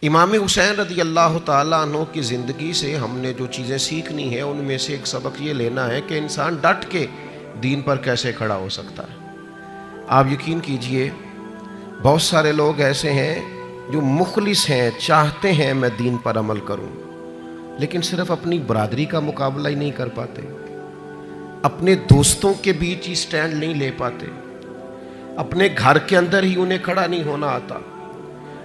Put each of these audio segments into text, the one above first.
امام حسین رضی اللہ تعالیٰ عنہ کی زندگی سے ہم نے جو چیزیں سیکھنی ہیں ان میں سے ایک سبق یہ لینا ہے کہ انسان ڈٹ کے دین پر کیسے کھڑا ہو سکتا ہے۔ آپ یقین کیجئے بہت سارے لوگ ایسے ہیں جو مخلص ہیں، چاہتے ہیں میں دین پر عمل کروں، لیکن صرف اپنی برادری کا مقابلہ ہی نہیں کر پاتے، اپنے دوستوں کے بیچ ہی سٹینڈ نہیں لے پاتے، اپنے گھر کے اندر ہی انہیں کھڑا نہیں ہونا آتا،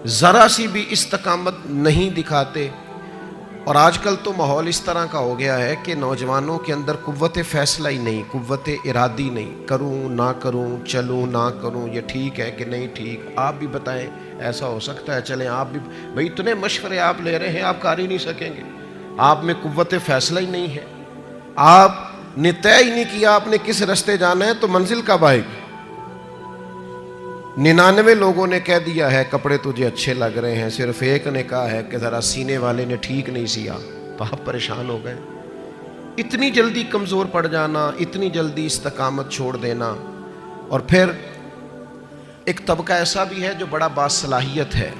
ذرا سی بھی استقامت نہیں دکھاتے۔ اور آج کل تو ماحول اس طرح کا ہو گیا ہے کہ نوجوانوں کے اندر قوت فیصلہ ہی نہیں، قوت ارادی نہیں، کروں نہ کروں، چلوں نہ کروں، یہ ٹھیک ہے کہ نہیں ٹھیک، آپ بھی بتائیں ایسا ہو سکتا ہے؟ چلیں آپ بھی، بھئی اتنے مشورے آپ لے رہے ہیں، آپ کر ہی نہیں سکیں گے، آپ میں قوت فیصلہ ہی نہیں ہے، آپ نے طے ہی نہیں کیا آپ نے کس رستے جانا ہے، تو منزل کب آئے گی؟ 99 لوگوں نے کہہ دیا ہے کپڑے تجھے اچھے لگ رہے ہیں، صرف ایک نے کہا ہے کہ ذرا سینے والے نے ٹھیک نہیں سیا، تو آپ پریشان ہو گئے۔ اتنی جلدی کمزور پڑ جانا، اتنی جلدی استقامت چھوڑ دینا۔ اور پھر ایک طبقہ ایسا بھی ہے جو بڑا باصلاحیت ہے،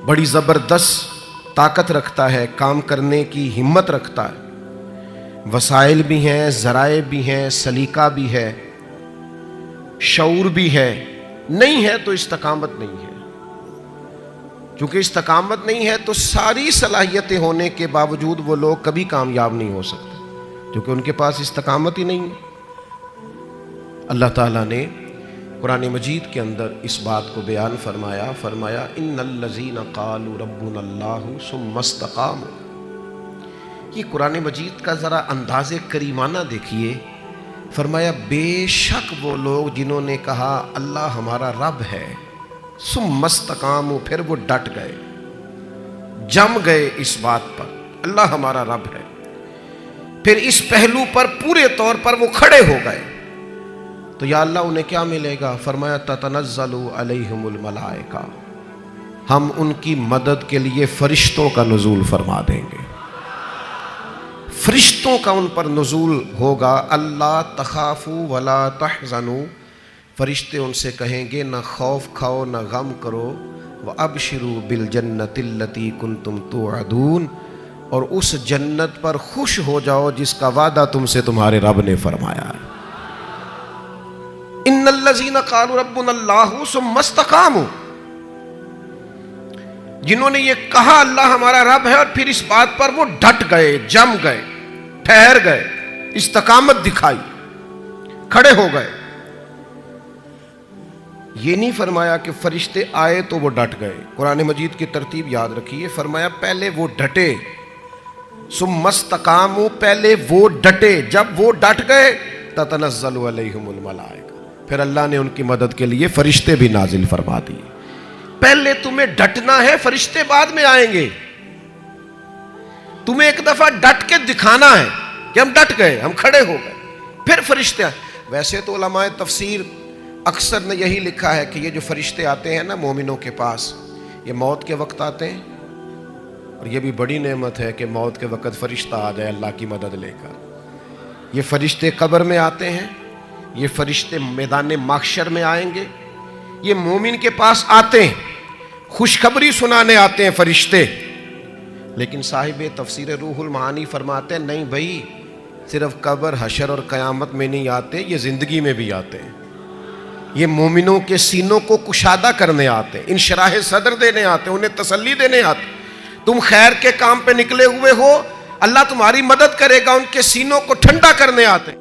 بڑی زبردست طاقت رکھتا ہے، کام کرنے کی ہمت رکھتا ہے، وسائل بھی ہیں، ذرائع بھی ہیں، سلیقہ بھی ہے، شعور بھی ہے، نہیں ہے تو استقامت نہیں ہے۔ چونکہ استقامت نہیں ہے تو ساری صلاحیتیں ہونے کے باوجود وہ لوگ کبھی کامیاب نہیں ہو سکتے، کیونکہ ان کے پاس استقامت ہی نہیں ہے۔ اللہ تعالیٰ نے قرآن مجید کے اندر اس بات کو بیان فرمایا ان الذین قالوا ربنا اللہ ثم استقاموا۔ یہ قرآن مجید کا ذرا انداز کریمانہ دیکھیے، فرمایا بے شک وہ لوگ جنہوں نے کہا اللہ ہمارا رب ہے، ثم استقاموا، پھر وہ ڈٹ گئے، جم گئے اس بات پر اللہ ہمارا رب ہے، پھر اس پہلو پر پورے طور پر وہ کھڑے ہو گئے، تو یا اللہ انہیں کیا ملے گا؟ فرمایا تتنزل علیہم الملائکہ، ہم ان کی مدد کے لیے فرشتوں کا نزول فرما دیں گے، فرشتوں کا ان پر نزول ہوگا۔ اللہ تخافوا ولا تحزنوا، فرشتے ان سے کہیں گے نہ خوف کھاؤ نہ غم کرو، وابشروا بالجنۃ التی کنتم توعدون، اور اس جنت پر خوش ہو جاؤ جس کا وعدہ تم سے تمہارے رب نے فرمایا ہے۔ ان الذین قالوا ربنا اللہ ثم استقاموا، جنہوں نے یہ کہا اللہ ہمارا رب ہے اور پھر اس بات پر وہ ڈٹ گئے، جم گئے، ٹھہر گئے، استقامت دکھائی، کھڑے ہو گئے۔ یہ نہیں فرمایا کہ فرشتے آئے تو وہ ڈٹ گئے، قرآن مجید کی ترتیب یاد رکھیے، فرمایا پہلے وہ ڈٹے، ثم استقاموا، پہلے وہ ڈٹے، جب وہ ڈٹ گئے تتنزل علیہم الملائکہ، پھر اللہ نے ان کی مدد کے لیے فرشتے بھی نازل فرما دیے۔ پہلے تمہیں ڈٹنا ہے، فرشتے بعد میں آئیں گے، تمہیں ایک دفعہ ڈٹ کے دکھانا ہے کہ ہم ڈٹ گئے، ہم کھڑے ہو گئے، پھر فرشتے آئیں۔ ویسے تو علماء تفسیر اکثر نے یہی لکھا ہے کہ یہ جو فرشتے آتے ہیں نا مومنوں کے پاس، یہ موت کے وقت آتے ہیں، اور یہ بھی بڑی نعمت ہے کہ موت کے وقت فرشتہ آ جائے اللہ کی مدد لے کر۔ یہ فرشتے قبر میں آتے ہیں، یہ فرشتے میدان محشر میں آئیں گے، یہ مومن کے پاس آتے ہیں، خوشخبری سنانے آتے ہیں فرشتے۔ لیکن صاحب تفسیر روح المعانی فرماتے ہیں نہیں بھائی، صرف قبر، حشر اور قیامت میں نہیں آتے، یہ زندگی میں بھی آتے ہیں، یہ مومنوں کے سینوں کو کشادہ کرنے آتے ہیں، انشراح صدر دینے آتے ہیں، انہیں تسلی دینے آتے ہیں۔ تم خیر کے کام پہ نکلے ہوئے ہو، اللہ تمہاری مدد کرے گا، ان کے سینوں کو ٹھنڈا کرنے آتے ہیں۔